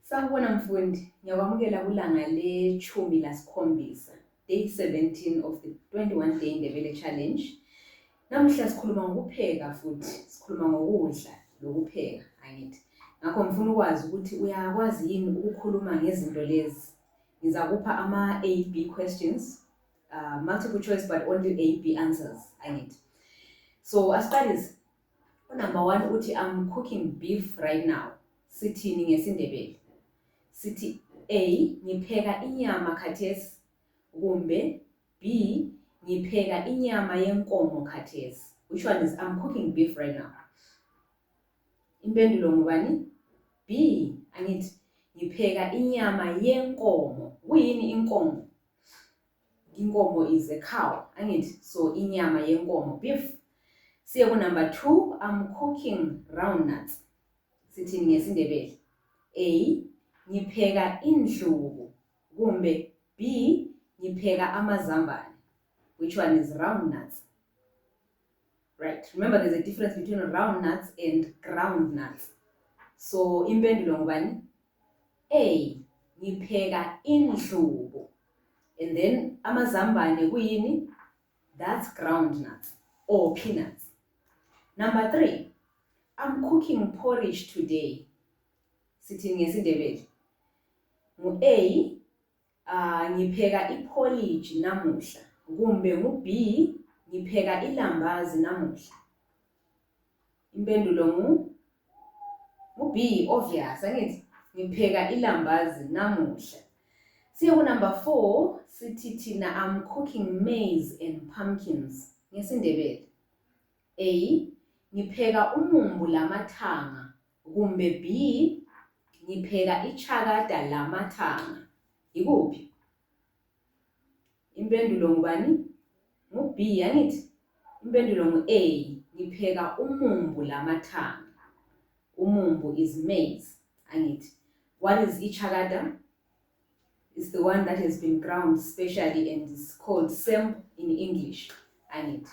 Sawubona mfundi, ngiyakwamukela kulanga lechumi lasikhombisa, day 17 of the 21 day Ndebele challenge. Namuhla sikhuluma ngokupheka futhi sikhuluma ngokudla lokupheka, angithi. Ngakho ngifuna ukwazi ukuthi uyakwazi yini ukukhuluma ngezinto lezi. Ngizakupha ama A-B questions, multiple choice but only A-B answers, angithi. So asiqalise. Number 1 uthi I'm cooking beef right now. Sithini ngesindebele? Sithi A, ngipheka inyama khathesi, kumbe B, ngipheka inyama yenkomo khathesi. Which one is I'm cooking beef right now? Impendulo ngubani? B, angithi ngipheka inyama yenkomo. Kuyini inkomo? Inkomo is a cow, angithi. So inyama yenkomo, beef. Siye ku number 2, I'm cooking round nuts. Sithini ngesindebele? A, ngipheka indlubu, kumbe B, ngipheka amazambane. Which one is round nuts? Right, remember there's a difference between round nuts and ground nuts. So impendulo ngubani? A, ngipheka indlubu. And then amazambane kuyini? That's ground nuts or peanuts. Number 3, I'm cooking porridge today. Sithini ngesindebele? A, ngipheka iporridge namuhla, kumbe B, ngipheka ilambazi namuhla. Impendulo B, obvious, angithi ngipheka ilambazi namuhla. Siye ku number 4, sithi thina I'm cooking maize and pumpkins. Ngesindebele. A, ngipheka umumbu lamathanga, kumbe B, ngipheka ichakada lamathanga. Ikuphi? Impendulo ngubani? B, angithi. Impendulo A, ngipheka umumbu lamathanga. Umumbu is maize, angithi. What is ichakada? It's the one that has been ground specially and is called semp in English, angithi.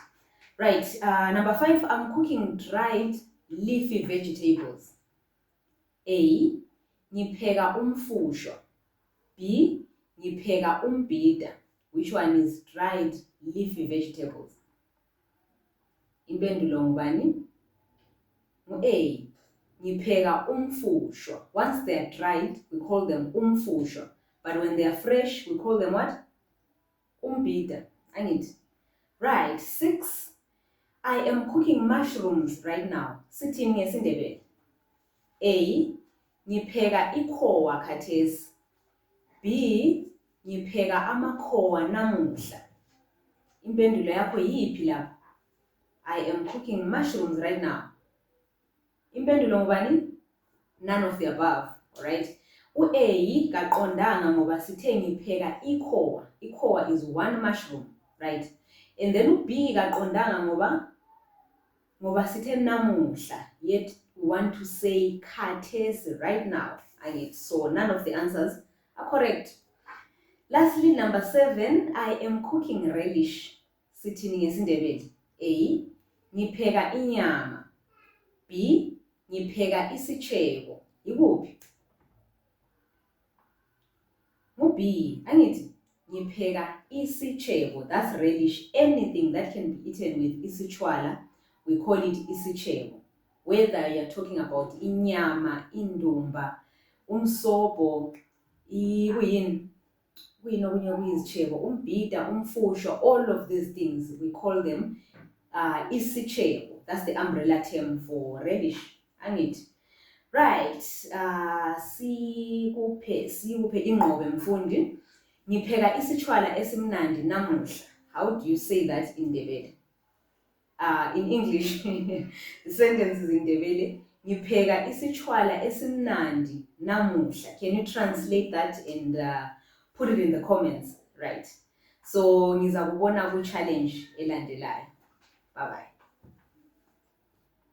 Right, number 5, I'm cooking dried leafy vegetables. A, ngipheka umfusho. B, ngipheka umbhida. Which one is dried leafy vegetables? Impendulo ngubani? A, ngipheka umfusho. Once they are dried, we call them umfusho. But when they are fresh, we call them what? Umbhida. Angithi. Right, 6, I am cooking mushrooms right now. Sithini ngesindebele? A, ngipheka ikhowa khathesi. B, ngipheka amakhowa namuhla. Impendulo yakho yiphi lapho? I am cooking mushrooms right now. Impendulo ngubani? None of the above, alright? U-A kaqondanga ngoba sithe ngipheka ikhowa. Ikhowa is one mushroom, right? And then u-B kaqondanga ngoba sithe namuhla. Yet we want to say khathesi right now. So none of the answers are correct. Lastly, number 7, I am cooking relish. Sithini ngesindebele? A, ngipheka inyama. B, ngipheka isitshebo. Ikuphi? B, angithi ngipheka isitshebo. That's relish. Anything that can be eaten with isitshwala, we call it isitshebo. Whether you're talking about inyama, indumba, umsobo, umbhida, umfusho, all of these things, we call them isitshebo. That's the umbrella term for relish. Angithi. Right, sikuphe ingqobe mfundi. Ngipheka isitshwala esimnandi namuhla. How do you say that in Ndebele? In English, the sentence is in Ndebele. Ngipheka isitshwala esimnandi namuhla. Can you translate that and put it in the comments? Right. So ngizakubona ku challenge elandelayo. Bye bye.